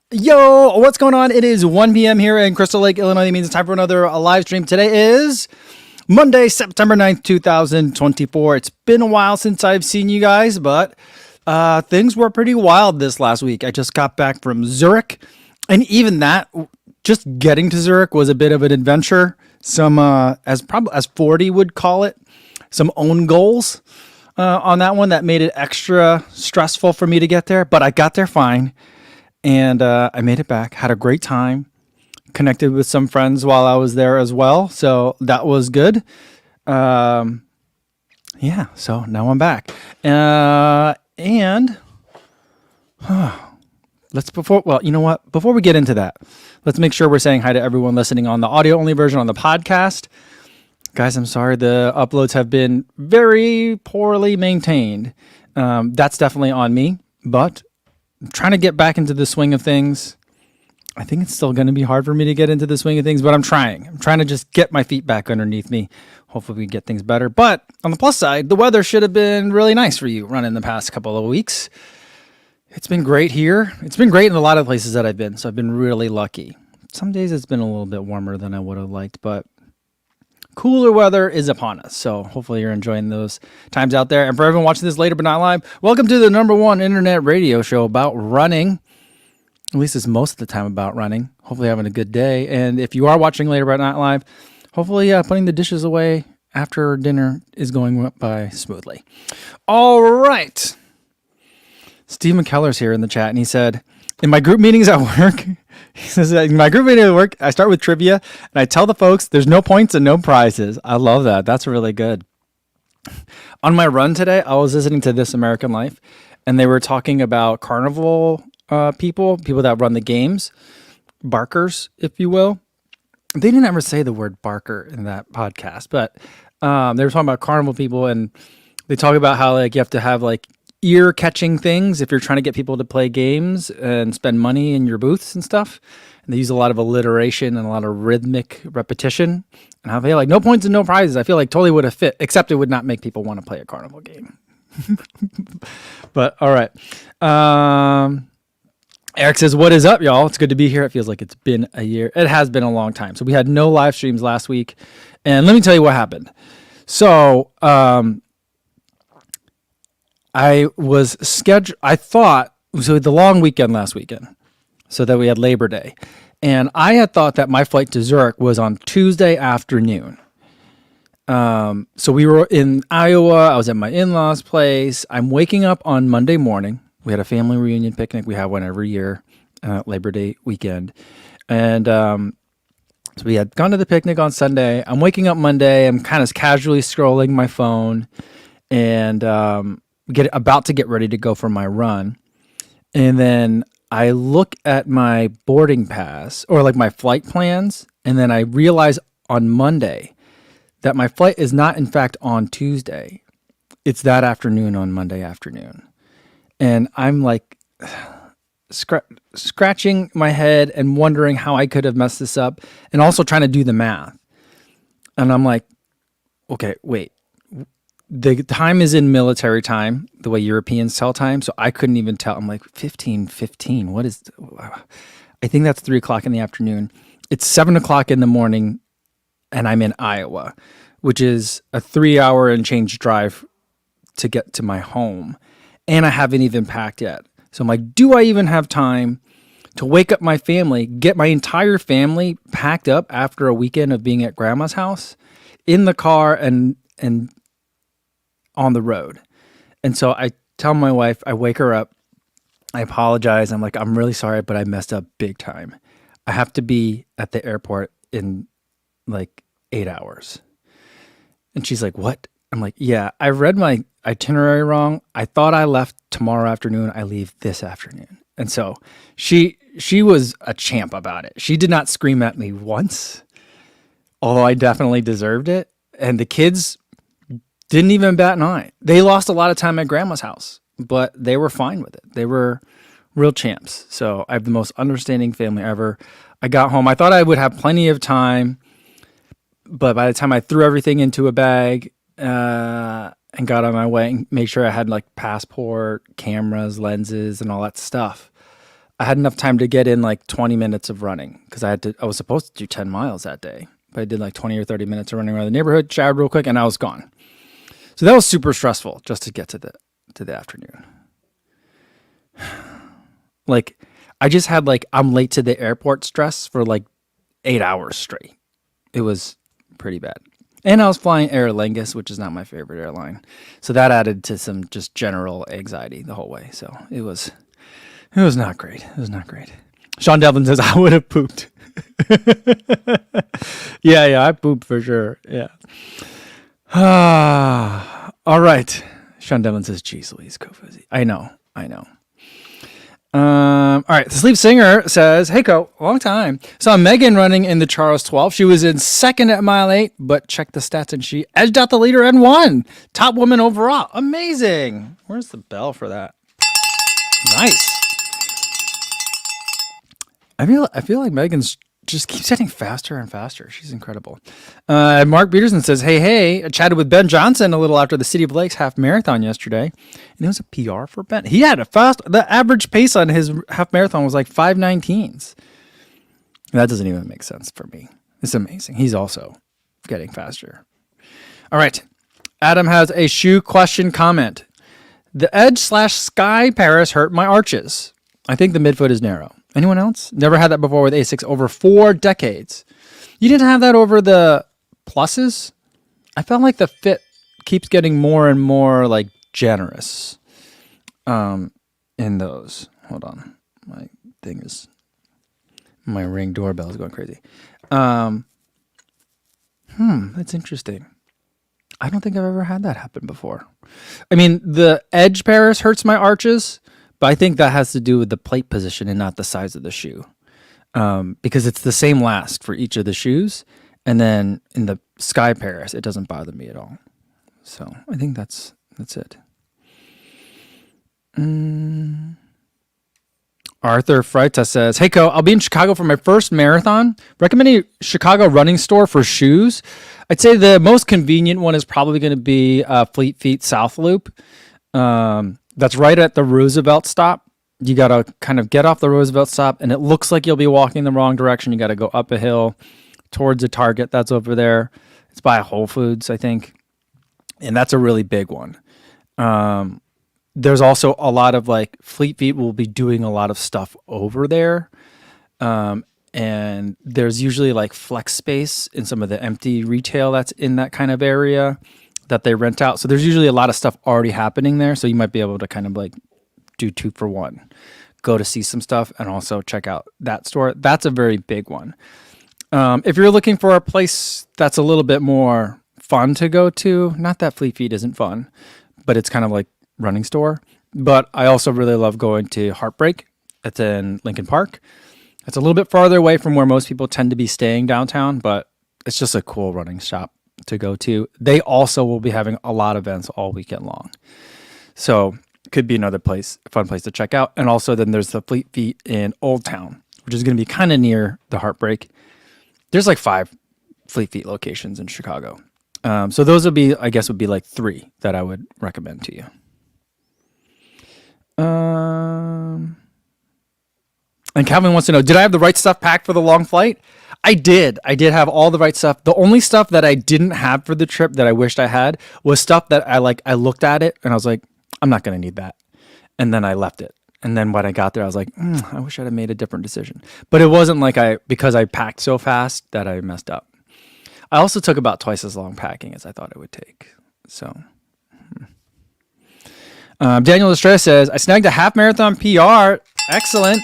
Yo, what's going on? It is 1 p.m. here in Crystal Lake, Illinois. That means it's time for another live stream. Today is Monday, September 9th, 2024. It's been a while since I've seen you guys, but things were pretty wild this last week. I just got back from Zurich, and even that, just getting to Zurich was a bit of an adventure. Some, as 40 would call it, some own goals on that one that made it extra stressful for me to get there, but I got there fine. And I made it back, had a great time, connected with some friends while I was there as well. So that was good. Yeah, so now I'm back. And you know what? Before we get into that, let's make sure we're saying hi to everyone listening on the audio only version on the podcast. Guys, I'm sorry. The uploads have been very poorly maintained. That's definitely on me, but I'm trying to get back into the swing of things. I think it's still going to be hard for me to get into the swing of things, but I'm trying. I'm trying to just get my feet back underneath me. Hopefully we get things better. But on the plus side, the weather should have been really nice for you running the past couple of weeks. It's been great here. It's been great in a lot of places that I've been, so I've been really lucky. Some days it's been a little bit warmer than I would have liked, but cooler weather is upon us, so hopefully you're enjoying those times out there. And for everyone watching this later but not live, welcome to the #1 internet radio show about running. At least it's most of the time about running. Hopefully having a good day. And if you are watching later but not live, hopefully putting the dishes away after dinner is going by smoothly. All right. Steve McKellar's here in the chat, and he said, in my group meetings at work, he says, in my group meeting at work, I start with trivia, and I tell the folks there's no points and no prizes. I love that. That's really good. On my run today, I was listening to This American Life, and they were talking about carnival people that run the games, barkers, if you will. They didn't ever say the word barker in that podcast, but they were talking about carnival people, and they talk about how you have to have ear catching things if you're trying to get people to play games and spend money in your booths and stuff. And they use a lot of alliteration and a lot of rhythmic repetition. And I feel like no points and no prizes. I feel like totally would have fit, except it would not make people want to play a carnival game. But all right. Eric says, what is up, y'all? It's good to be here. It feels like it's been a year. It has been a long time. So we had no live streams last week. And let me tell you what happened. So, I was scheduled, so the long weekend last weekend, so that we had Labor Day. And I had thought that my flight to Zurich was on Tuesday afternoon. So we were in Iowa. I was at my in-laws' place. I'm waking up on Monday morning. We had a family reunion picnic. We have one every year, Labor Day weekend. And so we had gone to the picnic on Sunday. I'm waking up Monday. I'm kind of casually scrolling my phone and about to get ready to go for my run. And then I look at my boarding pass or my flight plans. And then I realize on Monday that my flight is not in fact on Tuesday. It's that afternoon on Monday afternoon. And I'm scratching my head and wondering how I could have messed this up and also trying to do the math. And I'm like, okay, wait. The time is in military time, the way Europeans tell time. So I couldn't even tell. I'm like, 15:15. What is, I think that's 3:00 in the afternoon. It's 7:00 in the morning and I'm in Iowa, which is a 3-hour and change drive to get to my home. And I haven't even packed yet. So I'm like, do I even have time to wake up my family, get my entire family packed up after a weekend of being at grandma's house in the car and on the road? And so I tell my wife, I wake her up, I apologize. I'm like, I'm really sorry, but I messed up big time. I have to be at the airport in 8 hours. And she's like, what? I'm like, yeah, I read my itinerary wrong. I thought I left tomorrow afternoon. I leave this afternoon. And so she was a champ about it. She did not scream at me once, although I definitely deserved it. And the kids didn't even bat an eye. They lost a lot of time at grandma's house, but they were fine with it. They were real champs. So I have the most understanding family ever. I got home. I thought I would have plenty of time, but by the time I threw everything into a bag and got on my way and made sure I had passport, cameras, lenses, and all that stuff, I had enough time to get in like 20 minutes of running because I was supposed to do 10 miles that day, but I did like 20 or 30 minutes of running around the neighborhood, showered real quick, and I was gone. So that was super stressful just to get to the afternoon. Like, I just had like, I'm late to the airport stress for like 8 hours straight. It was pretty bad. And I was flying Aer Lingus, which is not my favorite airline. So that added to some just general anxiety the whole way. So it was not great. It was not great. Sean Devlin says, I would have pooped. Yeah, I pooped for sure. Yeah. All right. Sean Devlin says, geez, Louise, go fuzzy. I know. All right. The Sleep Singer says, hey, Co, long time. Saw Megan running in the Charles 12. She was in second at mile 8, but checked the stats and she edged out the leader and won. Top woman overall. Amazing. Where's the bell for that? Nice. I feel like Megan's just keeps getting faster and faster. She's incredible. Mark Peterson says, hey, I chatted with Ben Johnson a little after the City of Lakes half marathon yesterday, and it was a PR for Ben. He had the average pace on his half marathon was like 5:19s. That doesn't even make sense for me. It's amazing. He's also getting faster. All right. Adam has a shoe question comment. The edge/sky Paris hurt my arches. I think the midfoot is narrow. Anyone else? Never had that before with Asics over 4 decades. You didn't have that over the pluses? I felt like the fit keeps getting more and more like generous in those. Hold on. My Ring doorbell is going crazy. That's interesting. I don't think I've ever had that happen before. I mean, the edge Paris hurts my arches, but I think that has to do with the plate position and not the size of the shoe. Because it's the same last for each of the shoes. And then in the Sky Paris, it doesn't bother me at all. So I think that's it. Arthur Freitas says, hey, Co, I'll be in Chicago for my first marathon. Recommend a Chicago running store for shoes. I'd say the most convenient one is probably going to be Fleet Feet South Loop. That's right at the Roosevelt stop. You got to kind of get off the Roosevelt stop, and it looks like you'll be walking the wrong direction. You got to go up a hill towards a Target that's over there. It's by Whole Foods, I think. And that's a really big one. There's also a lot of like Fleet Feet will be doing a lot of stuff over there. And there's usually like flex space in some of the empty retail that's in that kind of area that they rent out. So there's usually a lot of stuff already happening there. So you might be able to kind of like do 2 for 1, go to see some stuff and also check out that store. That's a very big one. If you're looking for a place that's a little bit more fun to go to, not that Fleet Feet isn't fun, but it's kind of like running store. But I also really love going to Heartbreak. It's in Lincoln Park. It's a little bit farther away from where most people tend to be staying downtown, but it's just a cool running shop to go to. They also will be having a lot of events all weekend long. So could be another fun place to check out. And also then there's the Fleet Feet in Old Town, which is going to be kind of near the Heartbreak. There's like 5 Fleet Feet locations in Chicago. So those would be like 3 that I would recommend to you. And Calvin wants to know, did I have the right stuff packed for the long flight? I did have all the right stuff. The only stuff that I didn't have for the trip that I wished I had was stuff that I looked at it and I was like, I'm not going to need that. And then I left it. And then when I got there, I was like, I wish I'd have made a different decision. But it wasn't like because I packed so fast that I messed up. I also took about twice as long packing as I thought it would take. So Daniel Estrella says, I snagged a half marathon PR. Excellent.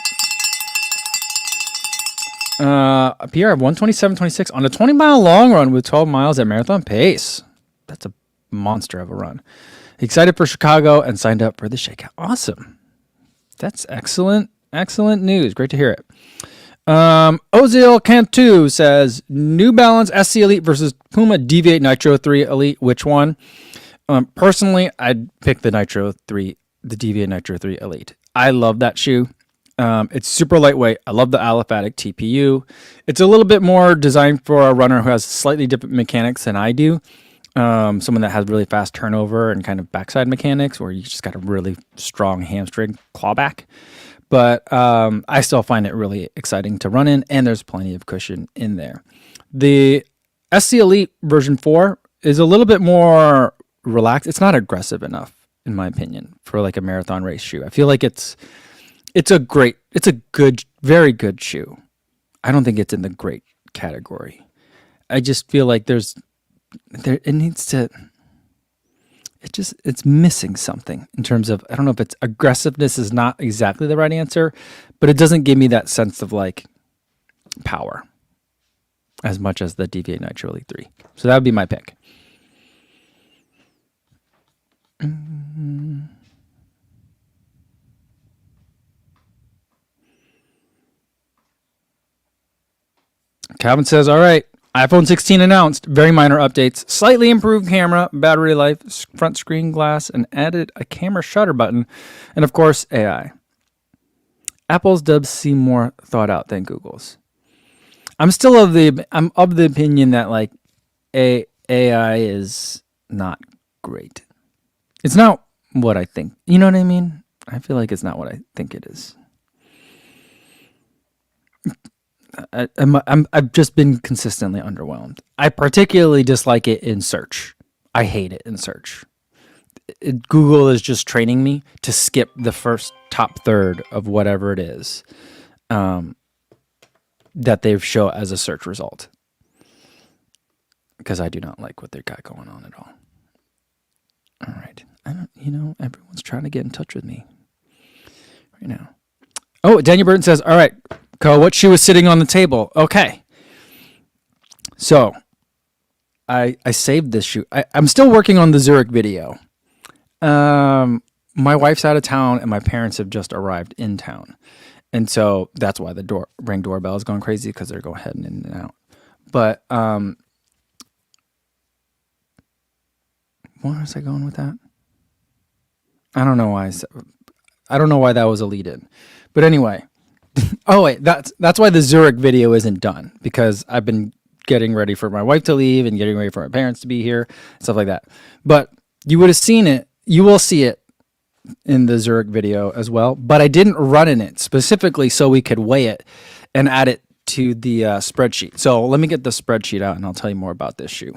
A PR of 1:27.26 on a 20-mile long run with 12 miles at marathon pace. That's a monster of a run. Excited for Chicago and signed up for the shakeout. Awesome. That's excellent. Excellent news. Great to hear it. Ozil Cantu says, New Balance SC Elite versus Puma Deviate Nitro 3 Elite. Which one? Personally, I'd pick the Deviate Nitro 3 Elite. I love that shoe. It's super lightweight. I love the aliphatic TPU. It's a little bit more designed for a runner who has slightly different mechanics than I do. Someone that has really fast turnover and kind of backside mechanics where you just got a really strong hamstring clawback. but I still find it really exciting to run in, and there's plenty of cushion in there. The SC Elite version 4 is a little bit more relaxed. It's not aggressive enough, in my opinion, for like a marathon race shoe. I feel like it's a good, very good shoe. I don't think it's in the great category. I just feel like it's missing something in terms of, I don't know if it's aggressiveness is not exactly the right answer, but it doesn't give me that sense of like power as much as the Deviate Nitro Elite 3. So that would be my pick. Calvin says, all right, iPhone 16 announced, very minor updates, slightly improved camera, battery life, front screen glass, and added a camera shutter button, and of course, AI. Apple's does seem more thought out than Google's. I'm of the opinion that like AI is not great. It's not what I think. You know what I mean? I feel like it's not what I think it is. I've just been consistently underwhelmed. I particularly dislike it in search. I hate it in search. Google is just training me to skip the first top third of whatever it is that they show as a search result. Because I do not like what they've got going on at all. All right. Everyone's trying to get in touch with me right now. Oh, Daniel Burton says, all right, Co, what shoe is sitting on the table? Okay. So I saved this shoe. I'm still working on the Zurich video. My wife's out of town and my parents have just arrived in town. And so that's why the Ring doorbell is going crazy, because they're going heading in and out. But where was I going with that? I don't know why that was a lead in. But anyway, oh wait, that's why the Zurich video isn't done, because I've been getting ready for my wife to leave and getting ready for my parents to be here, stuff like that. But you would have seen it. You will see it in the Zurich video as well. But I didn't run in it specifically so we could weigh it and add it to the spreadsheet. So let me get the spreadsheet out and I'll tell you more about this shoe.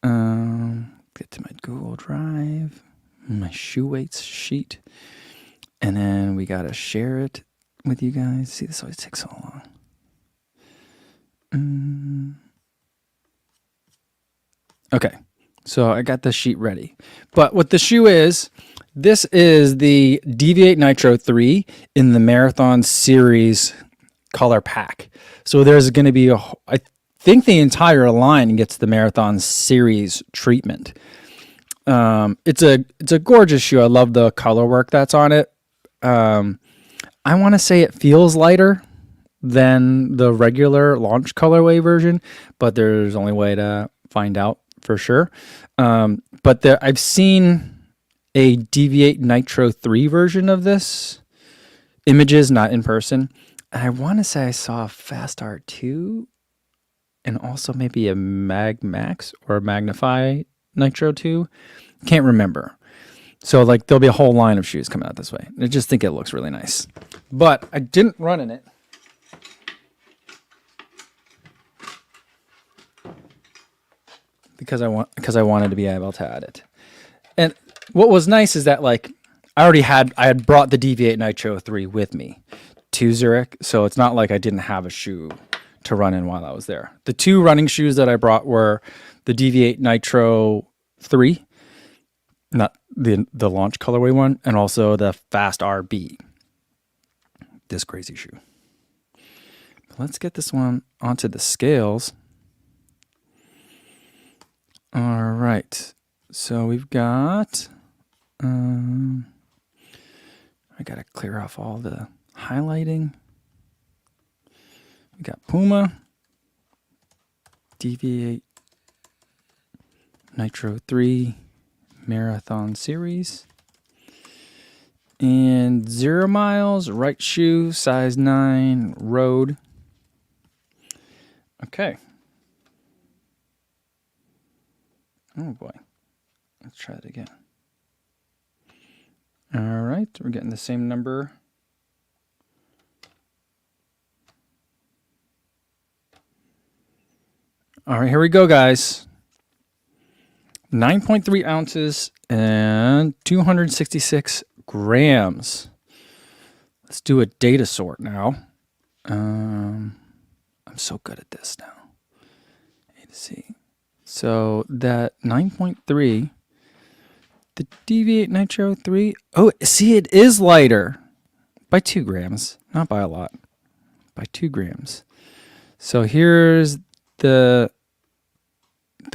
Get to my Google Drive, my shoe weights sheet, and then we gotta share it with you guys. See, this always takes so long. Okay, so I got the sheet ready. But what the shoe is, this is the Deviate Nitro 3 in the Marathon Series color pack. So there's going to be I think the entire line gets the Marathon Series treatment. It's a gorgeous shoe. I love the color work that's on it. I want to say it feels lighter than the regular launch colorway version, but there's only way to find out for sure. But I've seen a Deviate Nitro 3 version of this, images, not in person. And I want to say I saw a Fast R2 and also maybe a Mag Max or a Magnify Nitro 2. Can't remember. So like there'll be a whole line of shoes coming out this way. I just think it looks really nice. But I didn't run in it. Because I wanted to be able to add it. And what was nice is that like I had brought the Deviate Nitro 3 with me to Zurich, so it's not like I didn't have a shoe to run in while I was there. The two running shoes that I brought were the Deviate Nitro 3, not the launch colorway one, and also the Fast RB. This crazy shoe. But let's get this one onto the scales. All right. So we've got, I got to clear off all the highlighting. We got Puma, Deviate Nitro 3 Marathon Series, and 0 miles, right shoe, size 9, road. Okay. Oh boy. Let's try it again. All right, we're getting the same number All right, here we go, guys. 9.3 ounces and 266 grams. Let's do a data sort now. I'm so good at this now. A to C. So that 9.3, the Deviate Nitro 3. Oh, see, it is lighter by 2 grams. Not by a lot. By 2 grams. So here's the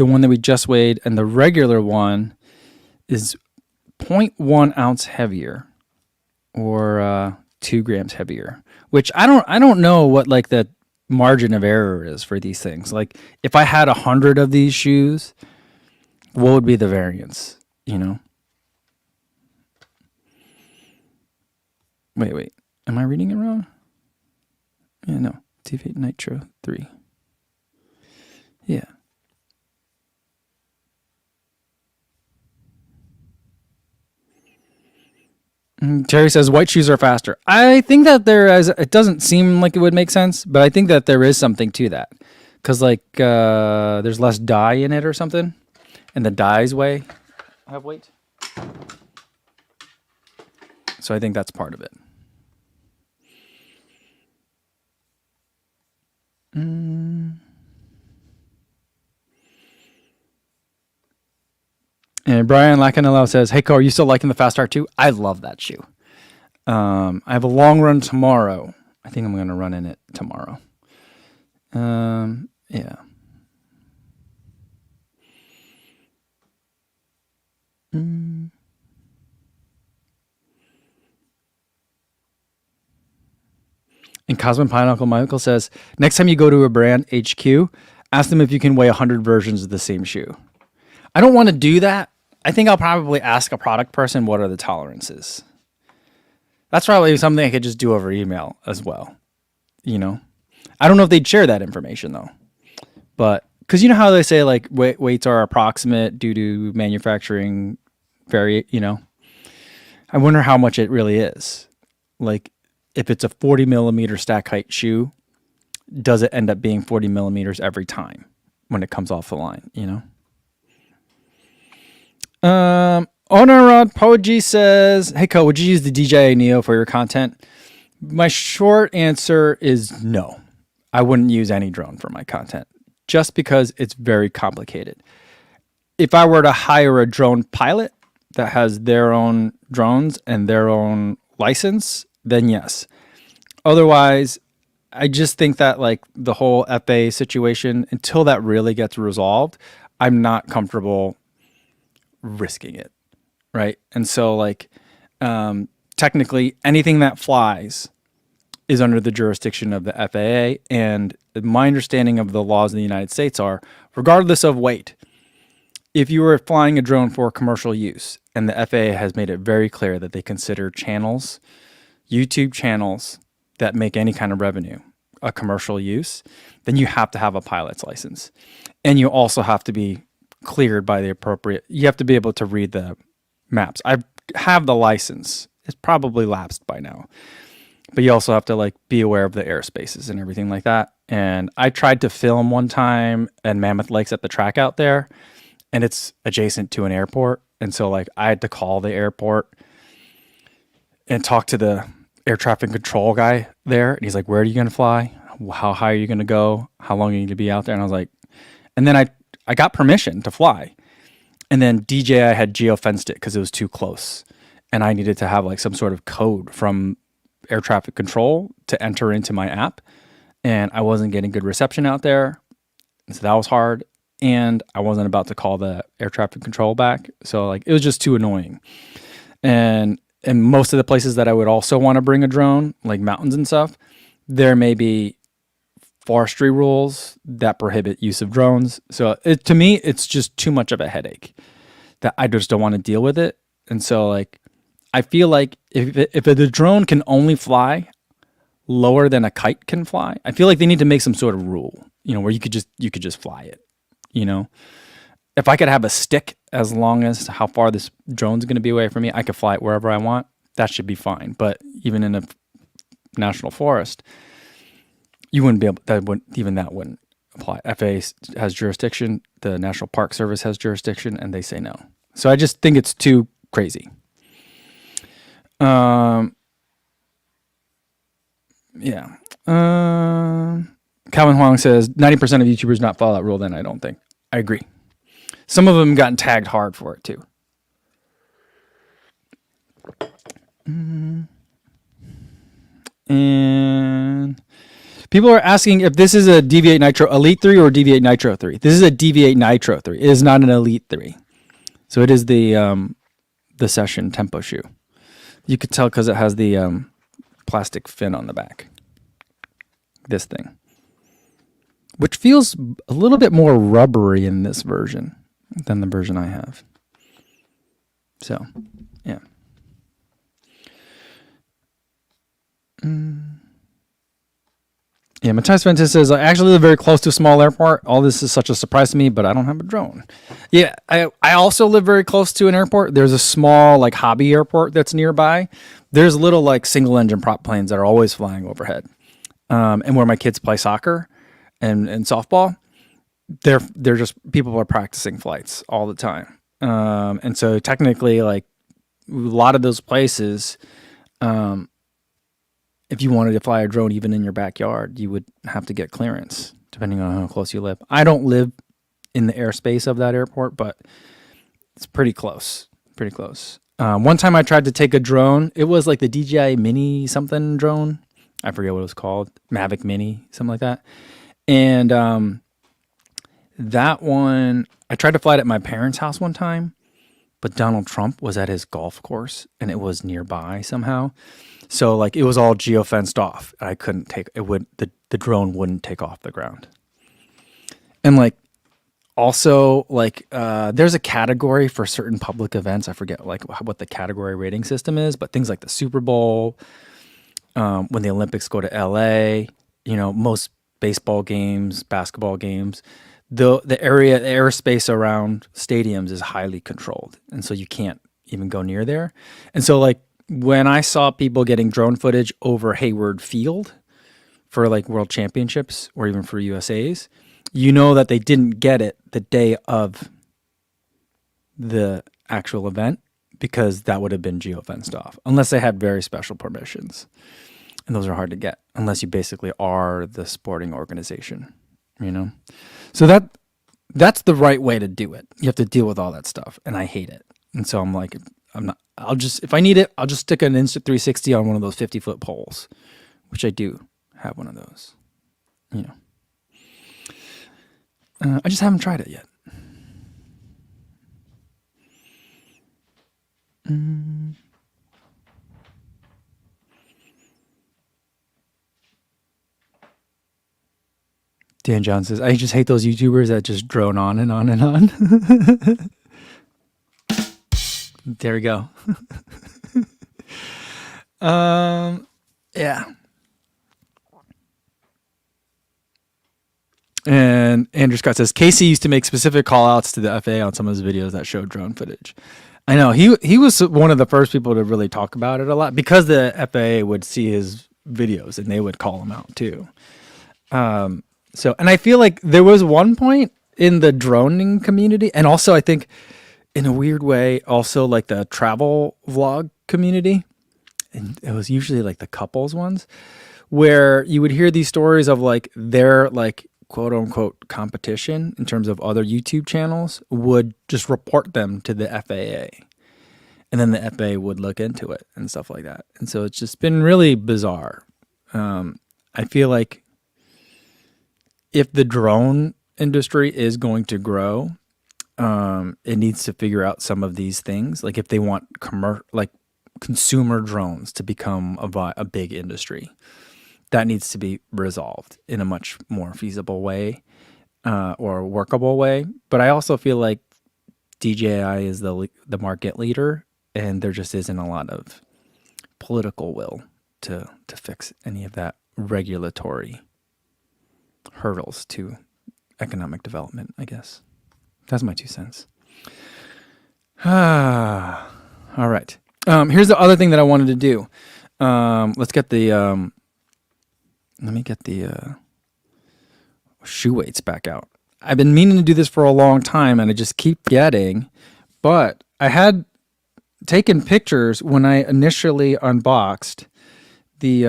one that we just weighed, and the regular one is 0.1 ounce heavier, or 2 grams heavier. Which I don't know what like the margin of error is for these things. Like if I had 100 of these shoes, what would be the variance? You know? Wait. Am I reading it wrong? Yeah, no. TV Nitro 3. Yeah. Terry says white shoes are faster. I think that it doesn't seem like it would make sense, but I think that there is something to that. Because like there's less dye in it or something, and the dyes have weight. So I think that's part of it. And Brian Lacanello says, "Hey, Co, are you still liking the Fast Start 2? I love that shoe. I have a long run tomorrow. I think I'm going to run in it tomorrow. Yeah. And Cosmin Pineapple Michael says, next time you go to a brand HQ, ask them if you can weigh 100 versions of the same shoe. I don't want to do that. I think I'll probably ask a product person what are the tolerances. That's probably something I could just do over email as well. You know, I don't know if they'd share that information though, but because you know how they say like weights are approximate due to manufacturing you know, I wonder how much it really is. Like if it's a 40 millimeter stack height shoe, does it end up being 40 millimeters every time when it comes off the line, you know? Onorod Poji says, hey, Co, would you use the DJI Neo for your content? My short answer is no. I wouldn't use any drone for my content just because it's very complicated. If I were to hire a drone pilot that has their own drones and their own license, then yes. Otherwise, I just think that like the whole FAA situation, until that really gets resolved, I'm not comfortable risking it, right? And so like technically anything that flies is under the jurisdiction of the FAA, and my understanding of the laws in the United States are, regardless of weight, if you were flying a drone for commercial use, and the FAA has made it very clear that they consider channels, YouTube channels that make any kind of revenue a commercial use, then you have to have a pilot's license. And you also have to be cleared by the appropriate, you have to be able to read the maps. I have the license. It's probably lapsed by now. But you also have to like be aware of the airspaces and everything like that. And I tried to film one time at Mammoth Lakes at the track out there, and it's adjacent to an airport. And so like I had to call the airport and talk to the air traffic control guy there. And he's like, where are you going to fly? How high are you going to go? How long are you going to be out there? And I was like, and then I got permission to fly. And then DJI had geofenced it because it was too close. And I needed to have like some sort of code from air traffic control to enter into my app. And I wasn't getting good reception out there. So that was hard. And I wasn't about to call the air traffic control back. So like it was just too annoying. And most of the places that I would also want to bring a drone, like mountains and stuff, there may be forestry rules that prohibit use of drones. So to me, it's just too much of a headache that I just don't want to deal with it. And so like, I feel like if the drone can only fly lower than a kite can fly, I feel like they need to make some sort of rule, you know, where you could just fly it, you know. If I could have a stick as long as how far this drone's going to be away from me, I could fly it wherever I want. That should be fine. But even in a national forest, you wouldn't be able. That wouldn't. apply. FAA has jurisdiction, the National Park Service has jurisdiction, and they say no. So I just think it's too crazy. Yeah. Calvin Huang says 90% of YouTubers not follow that rule. Then I don't think. I agree. Some of them gotten tagged hard for it too. And people are asking if this is a Deviate Nitro Elite 3 or Deviate Nitro 3. This is a Deviate Nitro 3. It is not an Elite 3. So it is the Session Tempo shoe. You could tell because it has the plastic fin on the back. This thing. Which feels a little bit more rubbery in this version than the version I have. So, yeah. Yeah, Matthias Ventus says, I actually live very close to a small airport. All this is such a surprise to me, but I don't have a drone. Yeah, I also live very close to an airport. There's a small, like, hobby airport that's nearby. There's little, like, single-engine prop planes that are always flying overhead. And where my kids play soccer and softball, they're just, people are practicing flights all the time. And so technically, like, a lot of those places, if you wanted to fly a drone even in your backyard, you would have to get clearance, depending on how close you live. I don't live in the airspace of that airport, but it's pretty close. Pretty close. One time I tried to take a drone. It was like the DJI Mini something drone. I forget what it was called. Mavic Mini, something like that. And that one, I tried to fly it at my parents' house one time, but Donald Trump was at his golf course, and it was nearby somehow. So like it was all geofenced off. I couldn't take it. The drone wouldn't take off the ground. And like also like there's a category for certain public events. I forget like what the category rating system is, but things like the Super Bowl, when the Olympics go to LA, you know, most baseball games, basketball games, the airspace around stadiums is highly controlled, and so you can't even go near there. And so like when I saw people getting drone footage over Hayward Field for like World Championships or even for USA's, you know that they didn't get it the day of the actual event because that would have been geofenced off unless they had very special permissions. And those are hard to get unless you basically are the sporting organization, you know? So that's the right way to do it. You have to deal with all that stuff, and I hate it. And so I'm like, if I need it, I'll just stick an Insta360 on one of those 50-foot poles, which I do have one of those, you know. I just haven't tried it yet. Dan John says, I just hate those YouTubers that just drone on and on and on. There we go. Yeah. And Andrew Scott says, Casey used to make specific call outs to the FAA on some of his videos that showed drone footage. I know he was one of the first people to really talk about it a lot because the FAA would see his videos and they would call him out too. So, and I feel like there was one point in the droning community, and also I think in a weird way, also like the travel vlog community, and it was usually like the couples ones, where you would hear these stories of like their like quote unquote competition in terms of other YouTube channels would just report them to the FAA. And then the FAA would look into it and stuff like that. And so it's just been really bizarre. I feel like if the drone industry is going to grow, it needs to figure out some of these things. Like if they want consumer drones to become a big industry, that needs to be resolved in a much more feasible way or workable way. But I also feel like DJI is the market leader, and there just isn't a lot of political will to fix any of that regulatory hurdles to economic development, I guess. That's my 2 cents. All right. Here's the other thing that I wanted to do. Let's get the, let me get the, shoe weights back out. I've been meaning to do this for a long time and I just keep forgetting, but I had taken pictures when I initially unboxed the,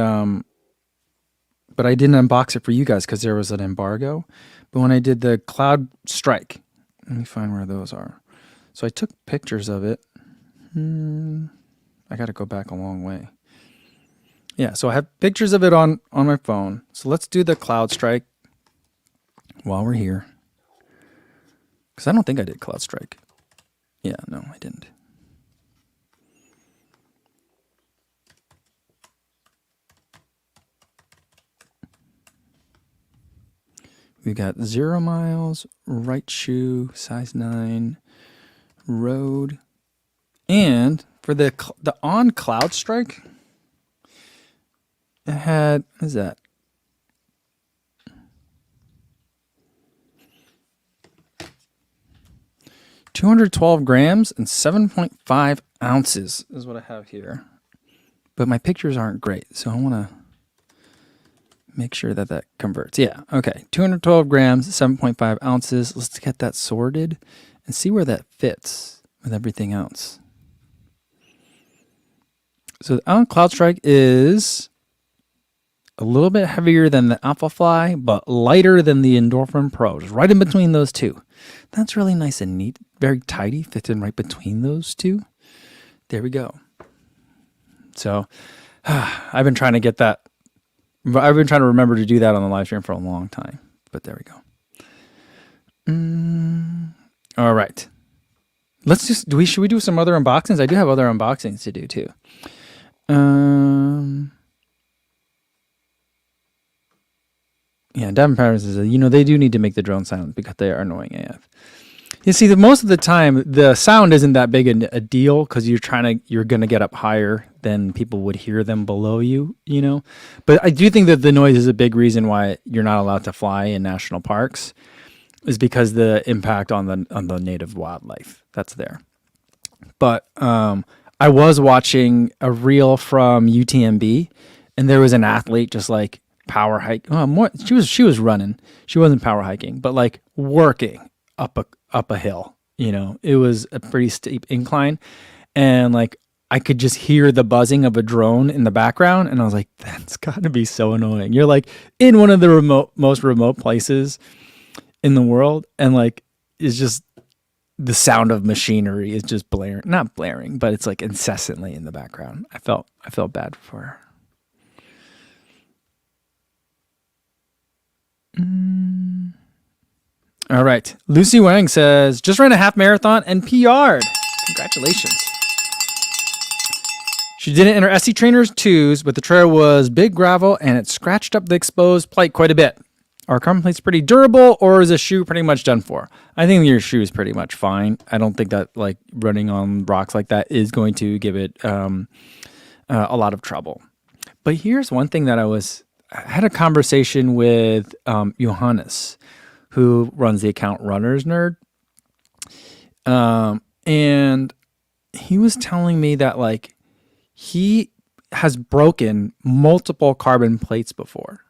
but I didn't unbox it for you guys because there was an embargo. But when I did the Cloud Strike, let me find where those are. So I took pictures of it. I got to go back a long way. Yeah, so I have pictures of it on my phone. So let's do the Cloud Strike while we're here. Because I don't think I did Cloud Strike. Yeah, no, I didn't. We got 0 miles, right shoe, size 9, road. And for the on Cloud Strike, it had, what is that? $212 grams and 7.5 ounces is what I have here. But my pictures aren't great, so I want to make sure that that converts. Yeah, okay. 212 grams, 7.5 ounces. Let's get that sorted and see where that fits with everything else. So the on Cloud Strike is a little bit heavier than the Alpha Fly, but lighter than the Endorphin Pro. Just right in between those two. That's really nice and neat. Very tidy. Fits in right between those two. There we go. So I've been trying to get that. I've been trying to remember to do that on the live stream for a long time. But there we go. All right. Let's just, should we do some other unboxings? I do have other unboxings to do too. Yeah, Devin Patterson says, they do need to make the drone silent because they are annoying AF. You see, most of the time, the sound isn't that big a deal because you're going to get up higher than people would hear them below you, But I do think that the noise is a big reason why you're not allowed to fly in national parks, is because the impact on the native wildlife that's there. But I was watching a reel from UTMB, and there was an athlete just like power hike. She was running. She wasn't power hiking, but like working up a hill. It was a pretty steep incline, and like I could just hear the buzzing of a drone in the background, and I was like, that's got to be so annoying. You're like in one of the most remote places in the world, and like it's just the sound of machinery is just not blaring, but it's like incessantly in the background. I felt bad for her. All right. Lucy Wang says, just ran a half marathon and PR'd. Congratulations. She did it in her SC Trainers 2s, but the trail was big gravel and it scratched up the exposed plate quite a bit. Are carbon plates pretty durable, or is a shoe pretty much done for? I think your shoe is pretty much fine. I don't think that like running on rocks like that is going to give it a lot of trouble. But here's one thing that I had a conversation with Johannes, who runs the account Runners Nerd. And he was telling me that like he has broken multiple carbon plates before.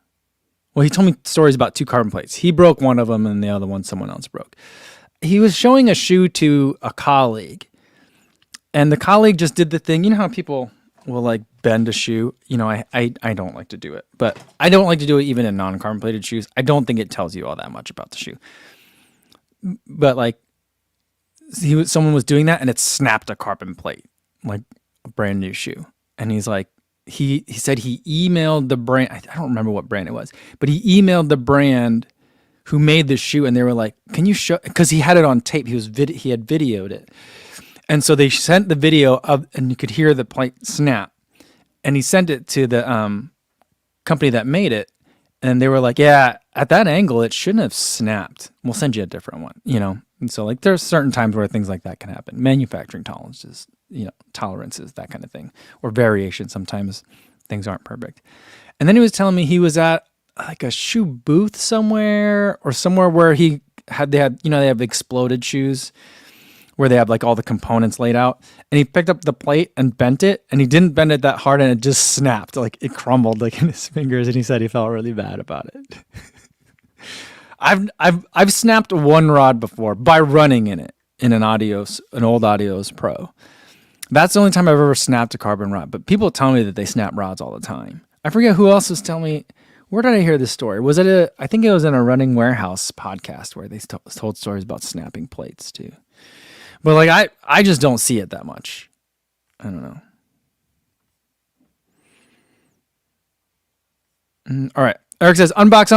Well, he told me stories about 2 carbon plates. He broke one of them and the other one someone else broke. He was showing a shoe to a colleague, and the colleague just did the thing. You know how people will like bend a shoe? I don't like to do it, but I don't like to do it even in non-carbon plated shoes. I don't think it tells you all that much about the shoe. But like someone was doing that and it snapped a carbon plate, like a brand new shoe. And he's like, he said he emailed the brand. I don't remember what brand it was, but he emailed the brand who made the shoe, and they were like, "Can you show?" Because he had it on tape. He had videoed it, and so they sent the video of, and you could hear the plate snap. And he sent it to the company that made it, and they were like, "Yeah, at that angle, it shouldn't have snapped. We'll send you a different one." And so like there's certain times where things like that can happen. Manufacturing tolerances. Tolerances, that kind of thing, or variation. Sometimes things aren't perfect. And then he was telling me he was at like a shoe booth somewhere where they have exploded shoes where they have like all the components laid out, and he picked up the plate and bent it, and he didn't bend it that hard, and it just snapped, like it crumbled like in his fingers, and he said he felt really bad about it. I've snapped one rod before by running in it in an old Adios Pro. That's the only time I've ever snapped a carbon rod. But people tell me that they snap rods all the time. I forget who else was telling me. Where did I hear this story? Was it I think it was in a Running Warehouse podcast where they told stories about snapping plates too. But like I just don't see it that much. I don't know. All right. Eric says, unbox.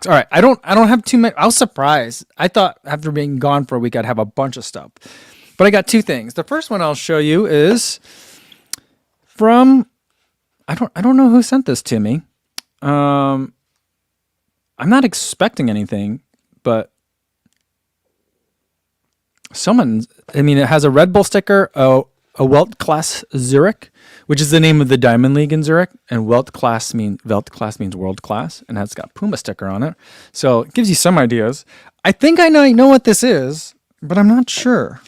All right. I don't have too many. I was surprised. I thought after being gone for a week, I'd have a bunch of stuff. But I got two things. The first one I'll show you is from, I don't know who sent this to me. I'm not expecting anything, but it has a Red Bull sticker, a Weltklasse Zurich, which is the name of the Diamond League in Zurich, and Weltklasse means world class, and it's got Puma sticker on it. So it gives you some ideas. I think I know what this is, but I'm not sure.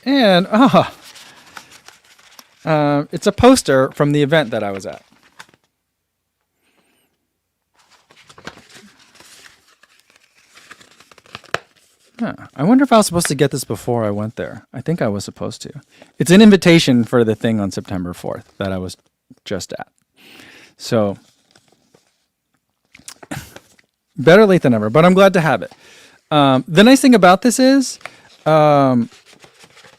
And it's a poster from the event that I was at. I wonder if I was supposed to get this before I went there. I think I was supposed to. It's an invitation for the thing on September 4th that I was just at. So, better late than never, but I'm glad to have it. The nice thing about this is, the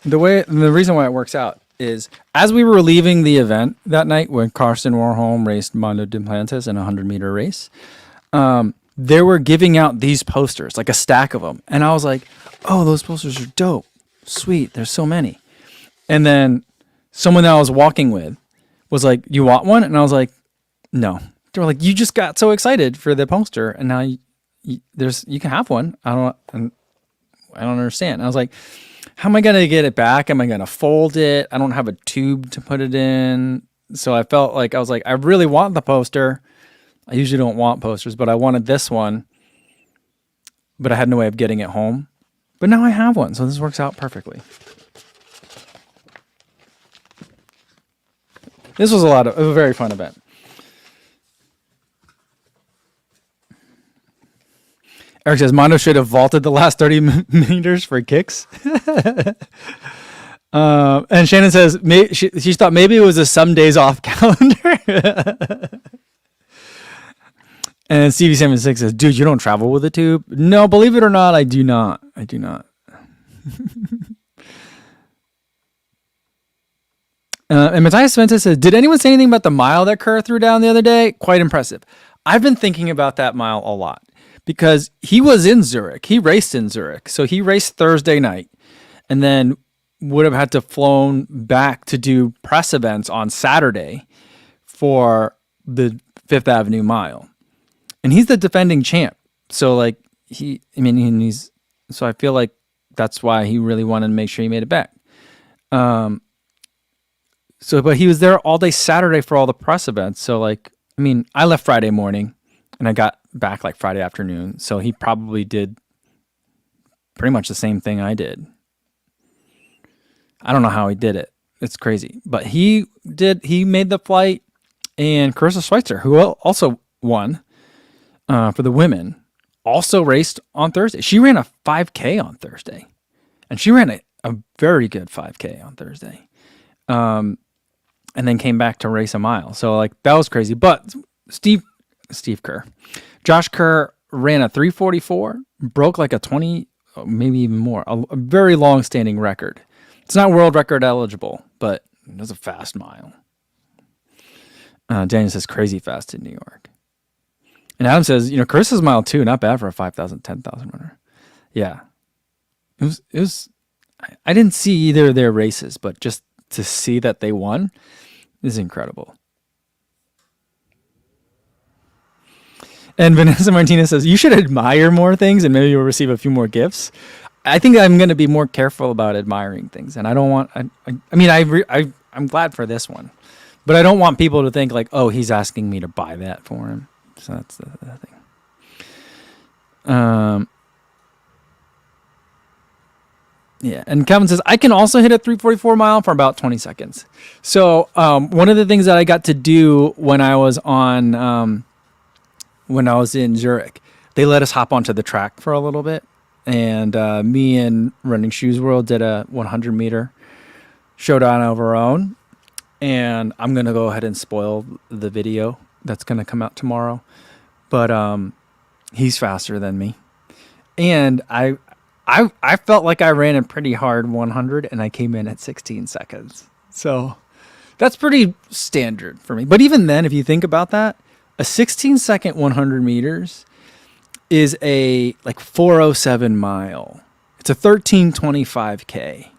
reason why it works out is, as we were leaving the event that night when Karsten Warholm raced Mondo Duplantis in a 100-meter race, they were giving out these posters, like a stack of them. And I was like, oh, those posters are dope. Sweet. There's so many. And then someone that I was walking with was like, you want one? And I was like, no. They were like, you just got so excited for the poster. And now you can have one. I don't understand. And I was like, how am I going to get it back? Am I going to fold it? I don't have a tube to put it in. So I felt like, I really want the poster. I usually don't want posters, but I wanted this one, but I had no way of getting it home. But now I have one, so this works out perfectly. This was a very fun event. Eric says, Mondo should have vaulted the last 30 meters for kicks. And Shannon says, she thought maybe it was a some days off calendar. And CV76 says, dude, you don't travel with a tube? No, believe it or not, I do not. And Matthias Spencer says, did anyone say anything about the mile that Kerr threw down the other day? Quite impressive. I've been thinking about that mile a lot because he was in Zurich. He raced in Zurich. So he raced Thursday night and then would have had to flown back to do press events on Saturday for the Fifth Avenue mile. And he's the defending champ. So so I feel like that's why he really wanted to make sure he made it back. But he was there all day Saturday for all the press events. So I left Friday morning and I got back Friday afternoon. So he probably did pretty much the same thing I did. I don't know how he did it. It's crazy. But he made the flight, and Carissa Schweitzer, who also won, for the women, also raced on Thursday. She ran a 5K on Thursday, and she ran a very good 5K on Thursday, and then came back to race a mile. So that was crazy. But Steve Kerr, Josh Kerr ran a 3:44, broke a 20, maybe even more, a very long-standing record. It's not world record eligible, but it was a fast mile. Daniel says crazy fast in New York. And Adam says, Carissa's mile too, not bad for a 5,000, 10,000 runner. Yeah. It was, I didn't see either of their races, but just to see that they won is incredible. And Vanessa Martinez says, you should admire more things and maybe you'll receive a few more gifts. I think I'm going to be more careful about admiring things. And I don't want, I'm glad for this one, but I don't want people to think oh, he's asking me to buy that for him. So that's the thing. Yeah, and Kevin says, I can also hit a 344 mile for about 20 seconds. So one of the things that I got to do when I was in Zurich, they let us hop onto the track for a little bit. And me and Running Shoes World did a 100 meter showdown of our own. And I'm going to go ahead and spoil the video that's going to come out tomorrow. But he's faster than me. And I felt like I ran a pretty hard 100 and I came in at 16 seconds. So that's pretty standard for me. But even then, if you think about that, a 16-second 100 meters is a like 407 mile. It's a 1325K.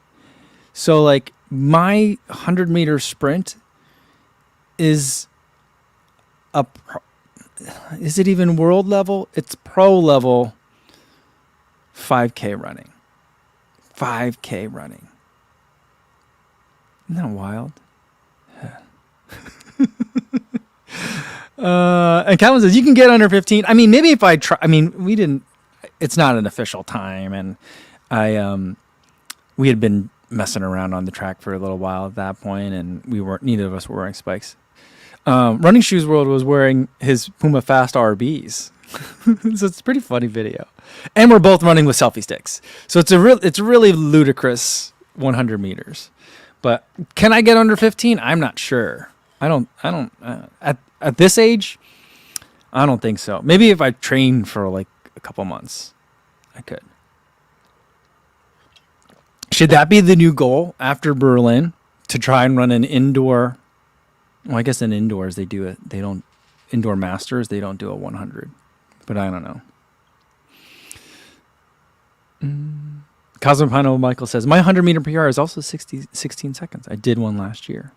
So like my 100 meter sprint is is it even world level? It's pro level 5K running. 5K running. Isn't that wild? And Calvin says, you can get under 15. I mean, maybe if I try, I mean, we didn't, it's not an official time. And we had been messing around on the track for a little while at that point, and neither of us were wearing spikes. Running Shoes World was wearing his Puma Fast RBs. So it's a pretty funny video. And we're both running with selfie sticks. So it's a really ludicrous 100 meters. But can I get under 15? I'm not sure. At this age, I don't think so. Maybe if I train for like a couple months, I could. Should that be the new goal after Berlin, to try and run an indoor? Well, I guess in indoors they do it. They don't indoor masters. They don't do a 100, but I don't know. Cosmopino Michael says, my 100 meter PR is also 16 seconds. I did one last year.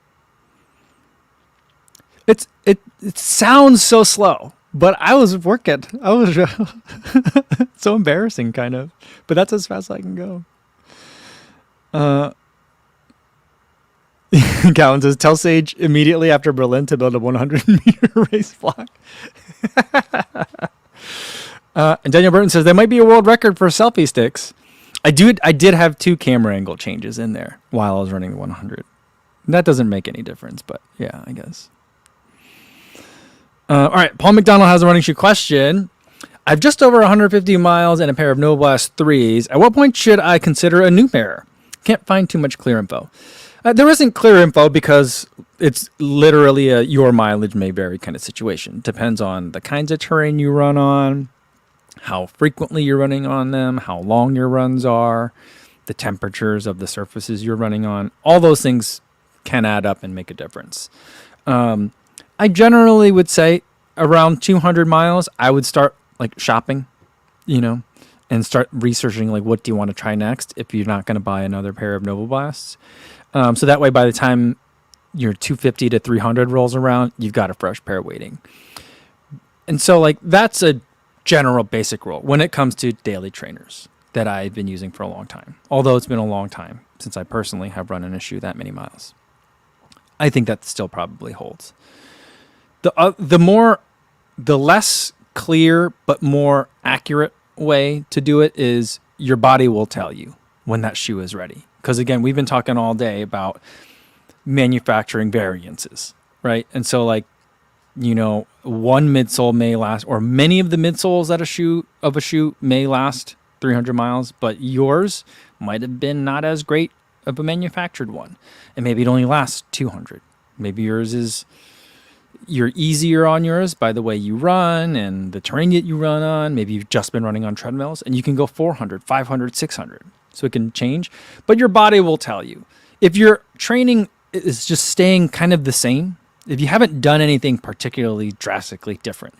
It sounds so slow, but I was working. So embarrassing, kind of. But that's as fast as I can go. Calvin says, tell Sage immediately after Berlin to build a 100 meter race block. And Daniel Burton says, there might be a world record for selfie sticks. I did have 2 camera angle changes in there while I was running the 100. That doesn't make any difference, but yeah, I guess. All right, Paul McDonald has a running shoe question. I've just over 150 miles and a pair of Noblast 3s. At what point should I consider a new pair? Can't find too much clear info. There isn't clear info because it's literally a your mileage may vary kind of situation. Depends on the kinds of terrain you run on, how frequently you're running on them, how long your runs are, the temperatures of the surfaces you're running on. All those things can add up and make a difference. I generally would say around 200 miles, I would start like shopping, and start researching like what do you want to try next if you're not going to buy another pair of Novoblasts. So that way, by the time your 250 to 300 rolls around, you've got a fresh pair waiting. And so like that's a general basic rule when it comes to daily trainers that I've been using for a long time. Although it's been a long time since I personally have run in a shoe that many miles. I think that still probably holds. The less clear but more accurate way to do it is your body will tell you when that shoe is ready. Because again, we've been talking all day about manufacturing variances, right? And so like, one midsole may last, or many of the midsoles of a shoe may last 300 miles, but yours might have been not as great of a manufactured one. And maybe it only lasts 200. Maybe you're easier on yours by the way you run and the terrain that you run on. Maybe you've just been running on treadmills and you can go 400, 500, 600. So it can change, but your body will tell you. If your training is just staying kind of the same, if you haven't done anything particularly drastically different,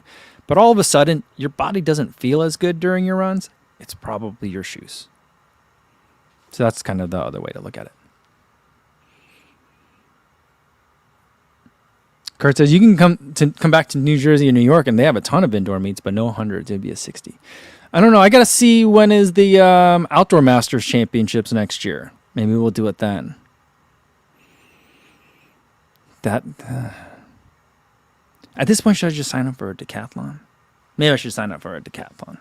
but all of a sudden your body doesn't feel as good during your runs, it's probably your shoes. So that's kind of the other way to look at it. Kurt says, you can come back to New Jersey and New York, and they have a ton of indoor meets, but no hundreds. It'd be a 60. I don't know. I got to see when is the Outdoor Masters Championships next year. Maybe we'll do it then. At this point, should I just sign up for a decathlon? Maybe I should sign up for a decathlon.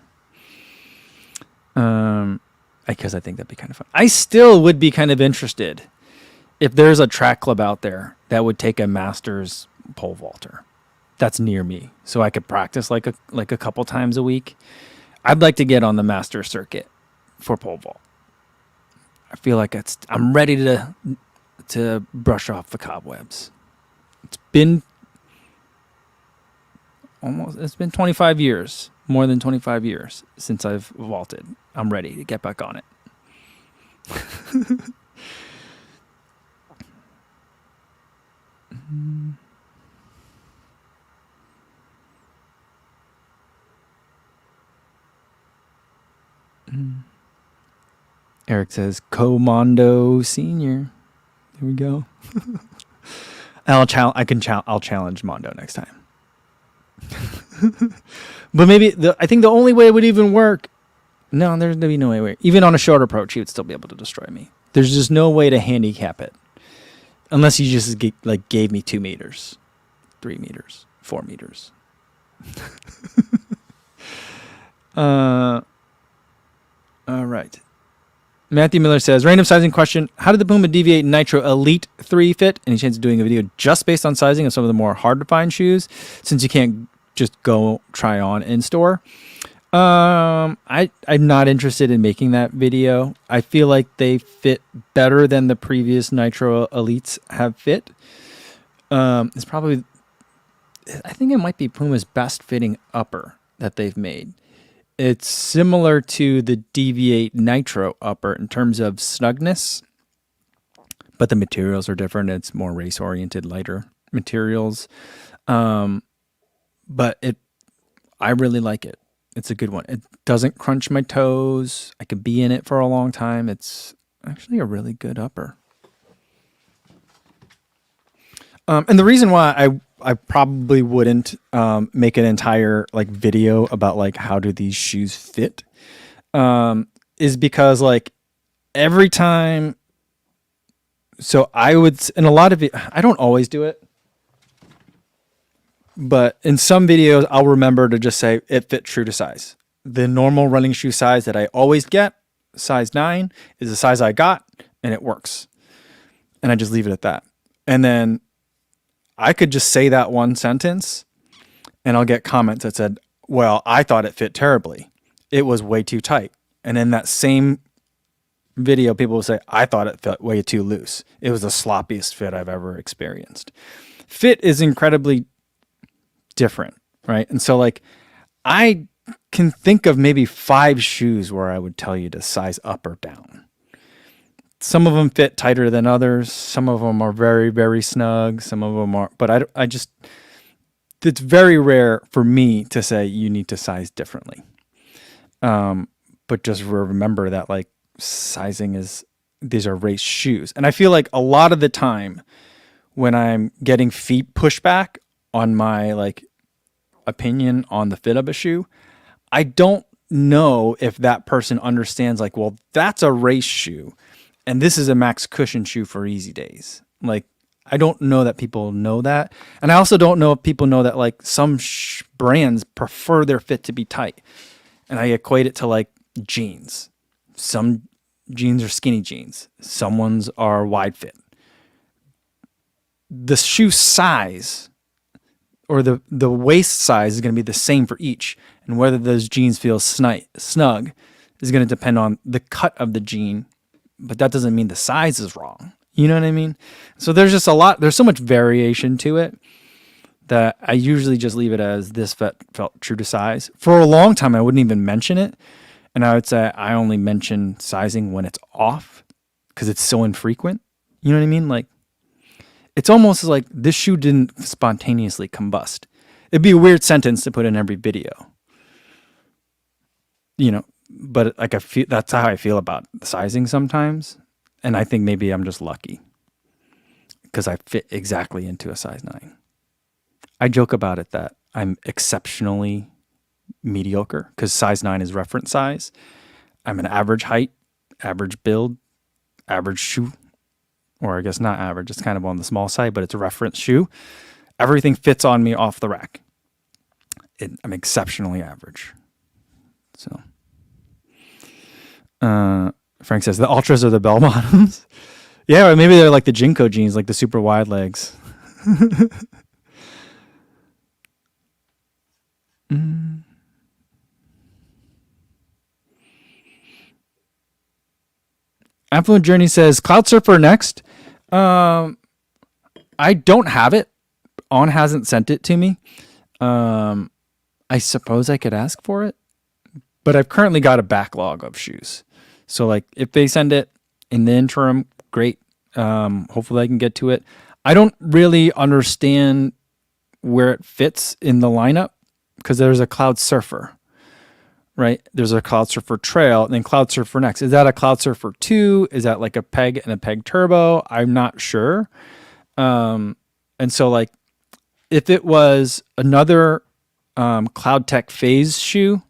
because I think that'd be kind of fun. I still would be kind of interested if there's a track club out there that would take a master's pole vaulter that's near me, so I could practice like a couple times a week. I'd like to get on the master circuit for pole vault. I feel like I'm ready to brush off the cobwebs. It's been 25 years, more than 25 years since I've vaulted. I'm ready to get back on it. Eric says, Commando Senior. There we go. I'll challenge Mondo next time. But maybe I think the only way it would even work. No, there's gonna be no way. Even on a short approach, he would still be able to destroy me. There's just no way to handicap it, unless he just gave me 2 meters, 3 meters, 4 meters. All right. Matthew Miller says, random sizing question. How did the Puma Deviate Nitro Elite 3 fit? Any chance of doing a video just based on sizing of some of the more hard to find shoes, since you can't just go try on in store? I'm not interested in making that video. I feel like they fit better than the previous Nitro Elites have fit. It's probably, I think it might be Puma's best fitting upper that they've made. It's similar to the Deviate Nitro upper in terms of snugness, but the materials are different. It's more race-oriented, lighter materials. But I really like it. It's a good one. It doesn't crunch my toes. I could be in it for a long time. It's actually a really good upper. And the reason why I probably wouldn't make an entire video about how do these shoes fit is because every time. So I would, in a lot of it, I don't always do it, but in some videos I'll remember to just say it fit true to size. The normal running shoe size that I always get, size 9, is the size I got, and it works. And I just leave it at that. And then I could just say that one sentence and I'll get comments that said, well, I thought it fit terribly. It was way too tight. And in that same video, people will say, I thought it fit way too loose. It was the sloppiest fit I've ever experienced. Fit is incredibly different, right? And so I can think of maybe 5 shoes where I would tell you to size up or down. Some of them fit tighter than others. Some of them are very, very snug. Some of them are, but I just, it's very rare for me to say you need to size differently. But just remember that sizing these are race shoes. And I feel like a lot of the time when I'm getting feet pushback on my opinion on the fit of a shoe, I don't know if that person understands well, that's a race shoe. And this is a max cushion shoe for easy days. I don't know that people know that. And I also don't know if people know that some brands prefer their fit to be tight. And I equate it to jeans. Some jeans are skinny jeans. Some ones are wide fit. The shoe size or the waist size is going to be the same for each. And whether those jeans feel snug is going to depend on the cut of the jean. But that doesn't mean the size is wrong. You know what I mean? So there's just there's so much variation to it that I usually just leave it as this felt true to size. For a long time, I wouldn't even mention it. And I would say I only mention sizing when it's off because it's so infrequent. You know what I mean? It's almost like this shoe didn't spontaneously combust. It'd be a weird sentence to put in every video. But I feel that's how I feel about sizing sometimes. And I think maybe I'm just lucky because I fit exactly into a size 9. I joke about it that I'm exceptionally mediocre because size 9 is reference size. I'm an average height, average build, average shoe, or I guess not average. It's kind of on the small side, but it's a reference shoe. Everything fits on me off the rack. I'm exceptionally average. So. Frank says the Ultras are the bell bottoms. Yeah, or maybe they're like the Jinko jeans, like the super wide legs. Affluent Journey says Cloud Surfer next. I don't have it. On hasn't sent it to me. I suppose I could ask for it, but I've currently got a backlog of shoes. So like if they send it in the interim, great. Hopefully I can get to it. I don't really understand where it fits in the lineup because there's a Cloud Surfer, right? There's a Cloud Surfer Trail and then Cloud Surfer Next. Is that a Cloud Surfer 2? Is that like a Peg and a Peg Turbo? I'm not sure. And so like if it was another Cloud Tech Phase shoe,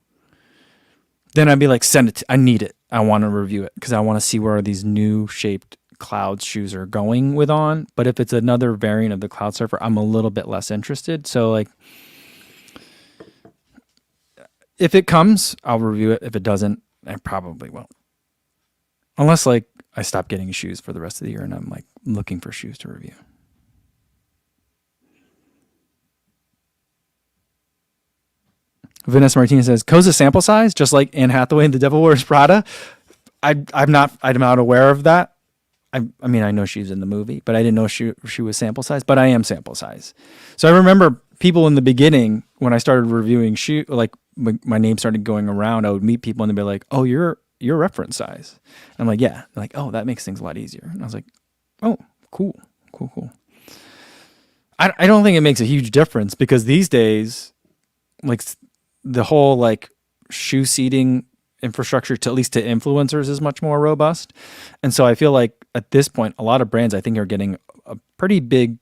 then I'd be like, send it. I need it. I want to review it because I want to see where these new shaped Cloud shoes are going with on. But if it's another variant of the Cloud Surfer, I'm a little bit less interested. So like, if it comes, I'll review it. If it doesn't, I probably won't. Unless like I stop getting shoes for the rest of the year and I'm like looking for shoes to review. Vanessa Martinez says, Koza sample size, just like Anne Hathaway in The Devil Wears Prada. I'm not aware of that. I mean, I know she's in the movie, but I didn't know she was sample size, but I am sample size. So I remember people in the beginning when I started reviewing shoe, like my name started going around, I would meet people and they'd be like, oh, you're reference size. And I'm like, yeah. They're like, oh, that makes things a lot easier. And I was like, oh, cool. I don't think it makes a huge difference because these days, like the whole like shoe seating infrastructure to at least to influencers is much more robust. And so I feel like at this point, a lot of brands I think are getting a pretty big,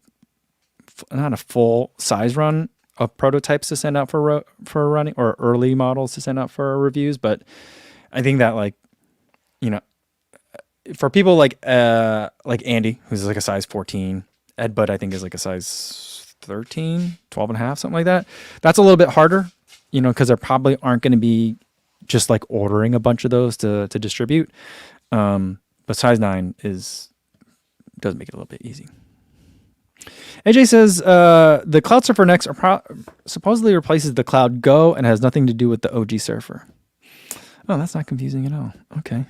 not a full size run of prototypes to send out for running or early models to send out for reviews. But I think that like, you know, for people like Andy, who's like a size 14, Ed Bud, I think is like a size 13, 12 and a half, something like that. That's a little bit harder, you know, because there probably aren't going to be just like ordering a bunch of those to distribute. But size 9 does make it a little bit easy. AJ says the Cloud Surfer Next supposedly replaces the Cloud Go and has nothing to do with the OG Surfer. Oh, that's not confusing at all. Okay.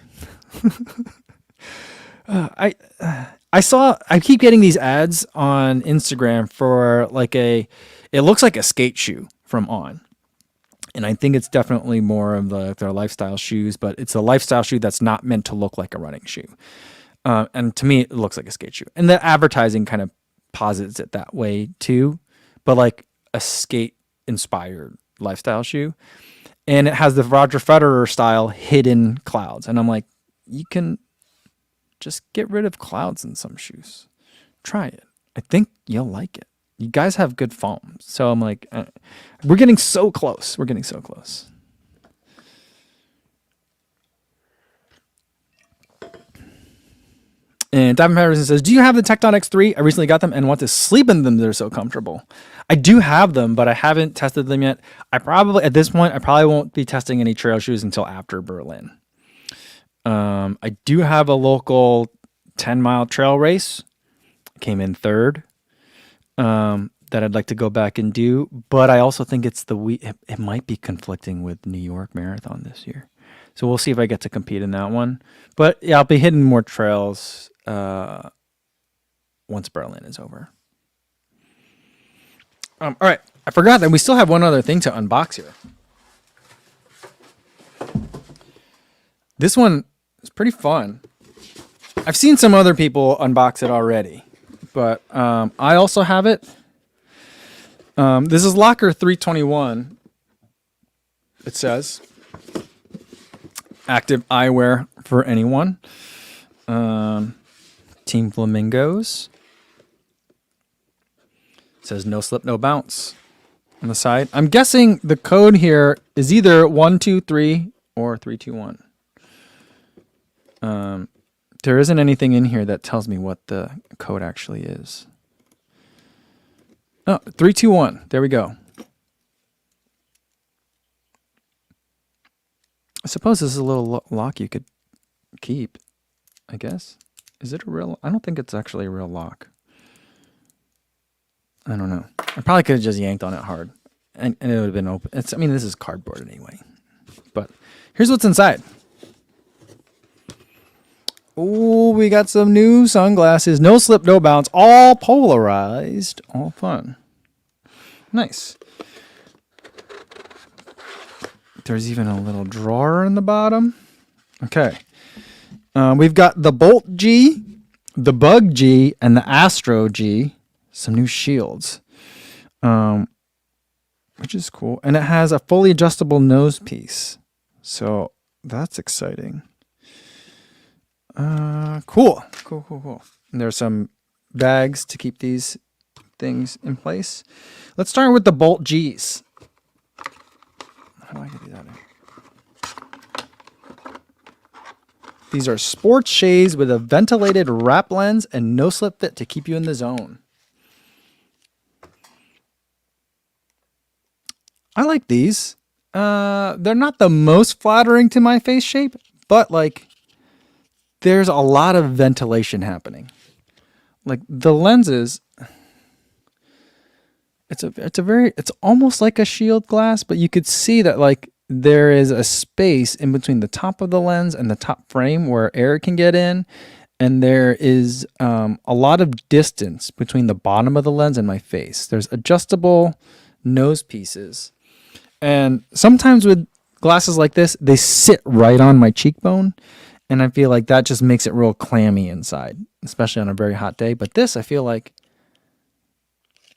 I keep getting these ads on Instagram for like it looks like a skate shoe from On. And I think it's definitely more of their lifestyle shoes, but it's a lifestyle shoe that's not meant to look like a running shoe. And to me, it looks like a skate shoe. And the advertising kind of posits it that way too, but like a skate-inspired lifestyle shoe. And it has the Roger Federer style hidden clouds. And I'm like, you can just get rid of clouds in some shoes. Try it. I think you'll like it. You guys have good foams. So I'm like, we're getting so close. And Davin Patterson says, do you have the Tecton X3? I recently got them and want to sleep in them. They're so comfortable. I do have them, but I haven't tested them yet. At this point, I probably won't be testing any trail shoes until after Berlin. I do have a local 10-mile trail race. I came in third. That I'd like to go back and do, but I also think it's it might be conflicting with New York Marathon this year. So we'll see if I get to compete in that one. But yeah, I'll be hitting more trails once Berlin is over. All right. I forgot that we still have one other thing to unbox here. This one is pretty fun. I've seen some other people unbox it already, but I also have it. This is Locker 321. It says active eyewear for anyone. Team Flamingos. It says no slip, no bounce on the side. I'm guessing the code here is either 123 or 321. There isn't anything in here that tells me what the code actually is. Oh, 321. There we go. I suppose this is a little lock you could keep, I guess. Is it a real? I don't think it's actually a real lock. I don't know. I probably could have just yanked on it hard, and it would have been open. I mean, this is cardboard anyway. But here's what's inside. Oh, we got some new sunglasses. No slip, no bounce. All polarized. All fun. Nice. There's even a little drawer in the bottom. Okay. We've got the Bolt G, the Bug G, and the Astro G. Some new shields. Which is cool. And it has a fully adjustable nose piece. So that's exciting. Cool. And there's some bags to keep these things in place. Let's start with the Bolt Gs. How do I get these out of here? These are sports shades with a ventilated wrap lens and no slip fit to keep you in the zone. I like these. They're not the most flattering to my face shape, but like there's a lot of ventilation happening. Like the lenses, it's almost like a shield glass, but you could see that like there is a space in between the top of the lens and the top frame where air can get in. And there is a lot of distance between the bottom of the lens and my face. There's adjustable nose pieces. And sometimes with glasses like this, they sit right on my cheekbone. And I feel like that just makes it real clammy inside, especially on a very hot day. But this, I feel like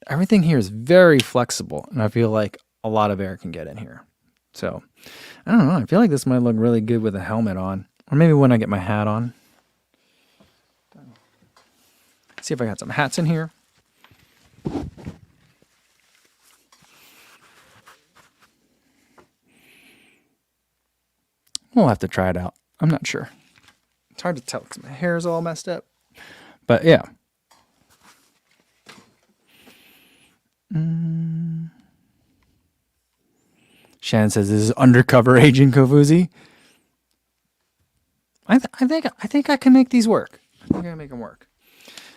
everything here is very flexible. And I feel like a lot of air can get in here. So, I don't know. I feel like this might look really good with a helmet on. Or maybe when I get my hat on. Let's see if I got some hats in here. We'll have to try it out. I'm not sure. It's hard to tell because my hair is all messed up. But yeah. Shannon says this is undercover Agent Kofuzi. I think I can make these work. I think I can make them work.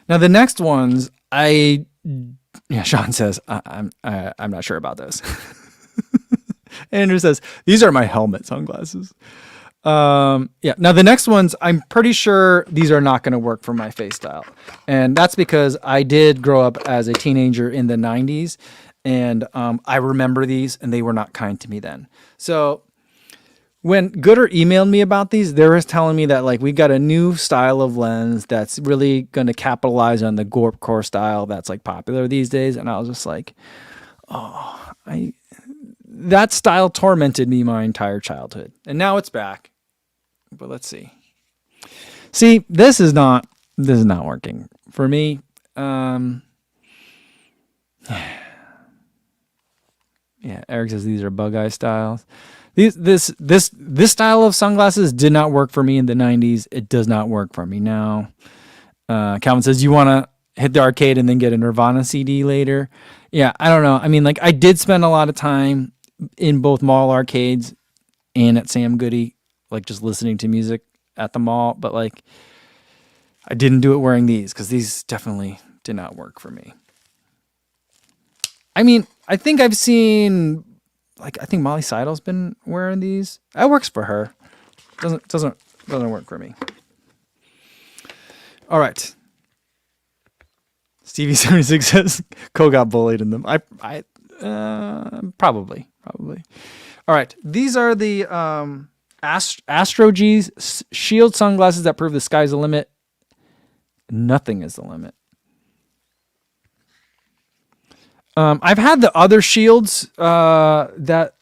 Now the next ones, Sean says I'm not sure about this. Andrew says these are my helmet sunglasses. Now the next ones, I'm pretty sure these are not going to work for my face style, and that's because I did grow up as a teenager in the 90s. And I remember these, and they were not kind to me then. So when Gooder emailed me about these, they were telling me that like we got a new style of lens that's really going to capitalize on the Gorp Core style that's like popular these days. And I was just like, that style tormented me my entire childhood, and now it's back. But let's see. See, this is not working for me. Yeah, Eric says these are bug eye styles. This style of sunglasses did not work for me in the 90s. It does not work for me now. Calvin says you want to hit the arcade and then get a Nirvana CD later. Yeah, I don't know. I mean, like I did spend a lot of time in both mall arcades and at Sam Goody, like just listening to music at the mall. But like, I didn't do it wearing these because these definitely did not work for me. I mean, I think I've seen, like, I think Molly Seidel's been wearing these. That works for her. Doesn't work for me. All right. Stevie76 says Cole got bullied in them. Probably. All right. These are the Astro G's shield sunglasses that prove the sky's the limit. Nothing is the limit. I've had the other shields that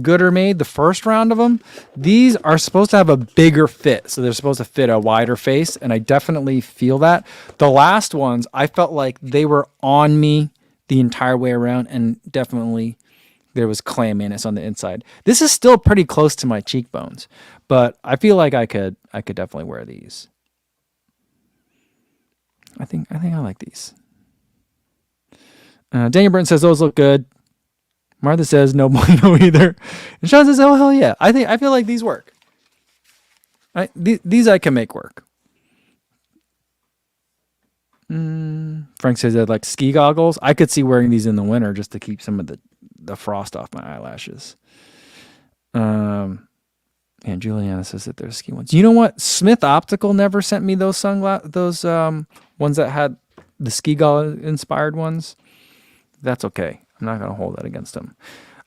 Gooder made, the first round of them. These are supposed to have a bigger fit, so they're supposed to fit a wider face, and I definitely feel that. The last ones, I felt like they were on me the entire way around, and definitely there was clamminess on the inside. This is still pretty close to my cheekbones, but I feel like I could definitely wear these. I think I like these. Daniel Burton says those look good. Martha says no bueno either. And Sean says, oh hell yeah. I feel like these work. These I can make work. Frank says that like ski goggles. I could see wearing these in the winter just to keep some of the frost off my eyelashes. And Juliana says that they're ski ones. You know what? Smith Optical never sent me those those ones that had the ski goggle inspired ones. That's okay. I'm not gonna hold that against them.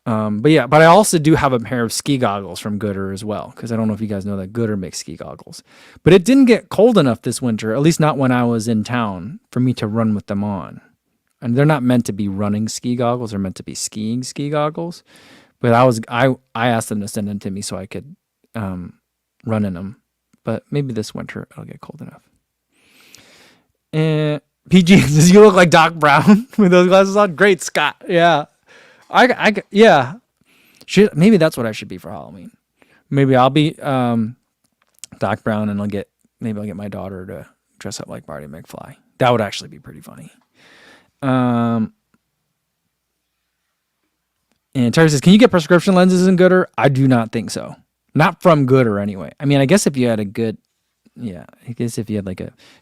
But I also do have a pair of ski goggles from Gooder as well, because I don't know if you guys know that Gooder makes ski goggles. But it didn't get cold enough this winter, at least not when I was in town, for me to run with them on. And they're not meant to be running ski goggles; they're meant to be skiing ski goggles. But I asked them to send them to me so I could run in them. But maybe this winter it'll get cold enough. And PG says you look like Doc Brown with those glasses on. Great, Scott. Yeah. Yeah. Maybe that's what I should be for Halloween. Maybe I'll be Doc Brown, and I'll get my daughter to dress up like Marty McFly. That would actually be pretty funny. And Terry says, "Can you get prescription lenses in Gooder?" I do not think so. Not from Gooder anyway. I mean, I guess if you had if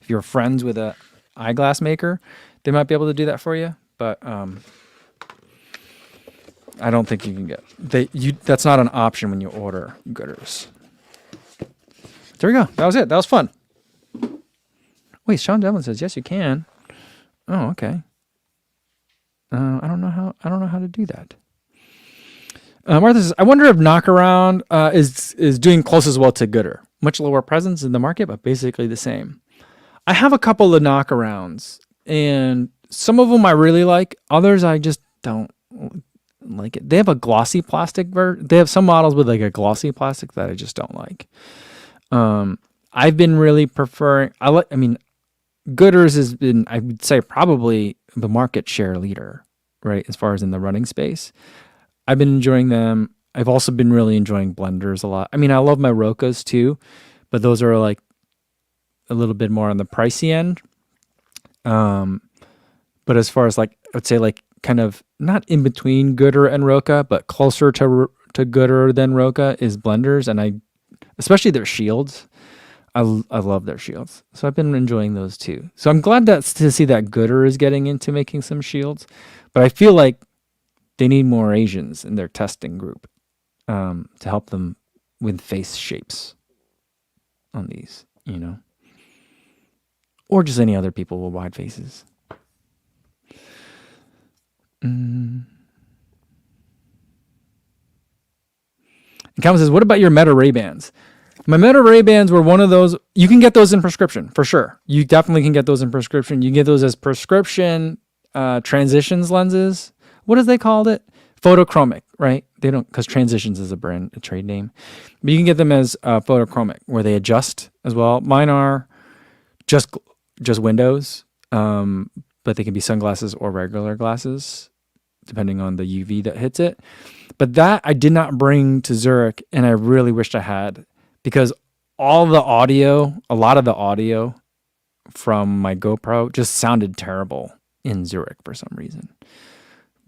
you're friends with a eyeglass maker, they might be able to do that for you. But I don't think you can get that's not an option when you order Gooders. There we go. That was it. That was fun. Wait, Sean Devlin says yes, you can. Oh, okay. I don't know how to do that. Martha says, I wonder if Knockaround is doing close as well to Gooder. Much lower presence in the market, but basically the same. I have a couple of Knockarounds, and some of them I really like. Others I just don't like it. They have a glossy plastic they have some models with like a glossy plastic that I just don't like. I've been really preferring. Gooders has been, I would say, probably the market share leader, right, as far as in the running space. I've been enjoying them. I've also been really enjoying blenders a lot. I mean, I love my Rokas too, but those are like a little bit more on the pricey end. But as far as like, I would say like kind of not in between Gooder and Roka, but closer to Gooder than Roka is blenders, and especially their shields. I love their shields, so I've been enjoying those too. So I'm glad to see that Gooder is getting into making some shields, but I feel like they need more Asians in their testing group to help them with face shapes on these, or just any other people with wide faces. And Calvin says, what about your Meta Ray-Bans? My Meta Ray-Bans were one of those. You can get those in prescription, for sure. You definitely can get those in prescription. You can get those as prescription transitions lenses. What is they called it? Photochromic, right? They don't, because Transitions is a trade name. But you can get them as photochromic, where they adjust as well. Mine are just windows, but they can be sunglasses or regular glasses, depending on the UV that hits it. But that I did not bring to Zurich, and I really wished I had, because a lot of the audio from my GoPro just sounded terrible in Zurich for some reason.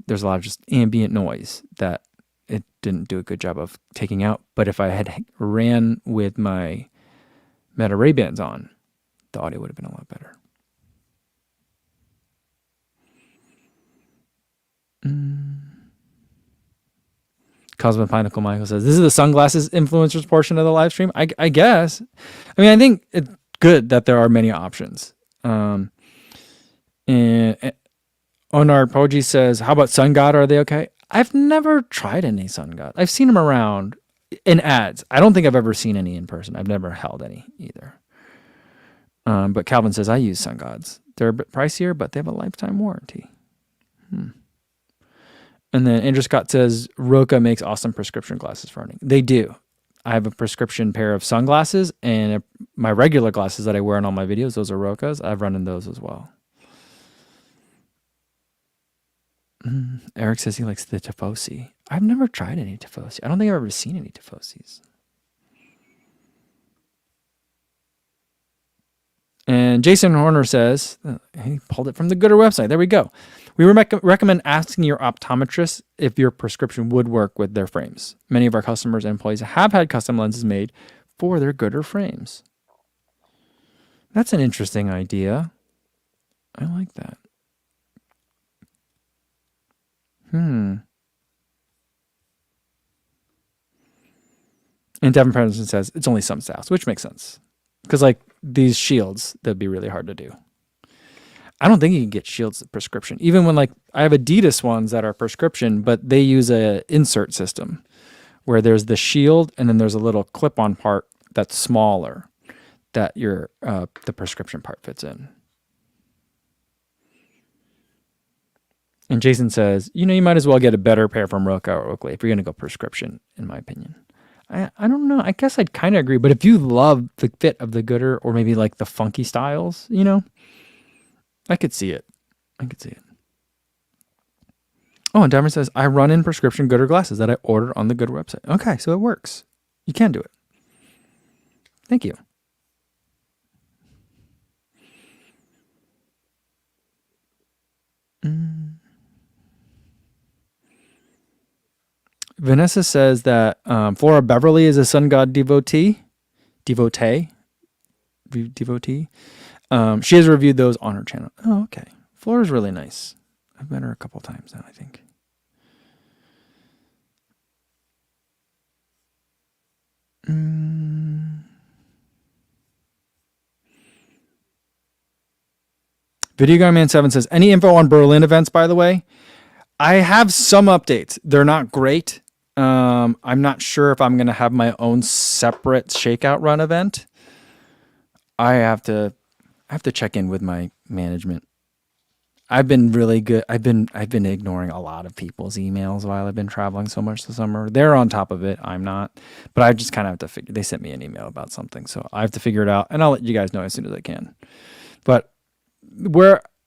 There's a lot of just ambient noise that it didn't do a good job of taking out. But if I had ran with my Meta Ray-Bans on, the audio would have been a lot better. Cosmo Pinnacle Michael says, this is the sunglasses influencers portion of the live stream. I guess. I mean, I think it's good that there are many options. And Onar Poji says, how about Sun God? Are they okay? I've never tried any Sun God. I've seen them around in ads. I don't think I've ever seen any in person. I've never held any either. But Calvin says, I use Sun Gods. They're a bit pricier, but they have a lifetime warranty. And then Andrew Scott says, Roka makes awesome prescription glasses for running. They do. I have a prescription pair of sunglasses, and my regular glasses that I wear in all my videos, those are Rokas. I've run in those as well. Eric says he likes the Tifosi. I've never tried any Tifosi. I don't think I've ever seen any Tifosis. And Jason Horner says, he pulled it from the Gooder website. There we go. We recommend asking your optometrist if your prescription would work with their frames. Many of our customers and employees have had custom lenses made for their gooder frames. That's an interesting idea. I like that. And Devin President says it's only some styles, which makes sense. Because like these shields, that'd be really hard to do. I don't think you can get shields prescription. Even when like I have Adidas ones that are prescription, but they use a insert system where there's the shield and then there's a little clip-on part that's smaller that your the prescription part fits in. And Jason says, you might as well get a better pair from Roca or Oakley if you're going to go prescription, in my opinion. I don't know. I guess I'd kind of agree. But if you love the fit of the gooder or maybe like the funky styles, I could see it. Oh, and Diamond says, I run in prescription gooder glasses that I ordered on the Gooder website. Okay, so it works. You can do it. Thank you. Vanessa says that Flora Beverly is a sun god devotee. She has reviewed those on her channel. Oh, okay. Flora's really nice. I've met her a couple times now, I think. Video Guy Man 7 says, any info on Berlin events, by the way? I have some updates. They're not great. I'm not sure if I'm going to have my own separate shakeout run event. I have to check in with my management. I've been really good. I've been ignoring a lot of people's emails while I've been traveling so much this summer. They're on top of it. I'm not. But I just kind of have to figure. They sent me an email about something, so I have to figure it out, and I'll let you guys know as soon as I can. But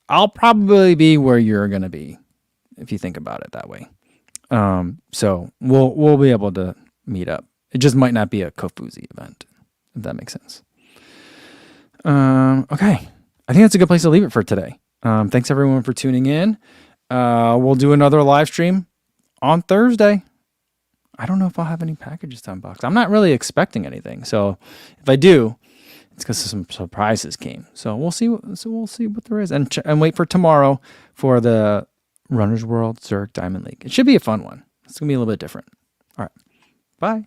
I'll probably be where you're going to be, if you think about it that way. So we'll be able to meet up. It just might not be a Kofuzi event, if that makes sense. Okay. I think that's a good place to leave it for today. Thanks everyone for tuning in. We'll do another live stream on Thursday. I don't know if I'll have any packages to unbox. I'm not really expecting anything. So if I do, it's because some surprises came. So we'll see what there is, and wait for tomorrow for the Runner's World Zurich Diamond League. It should be a fun one. It's gonna be a little bit different. All right, bye.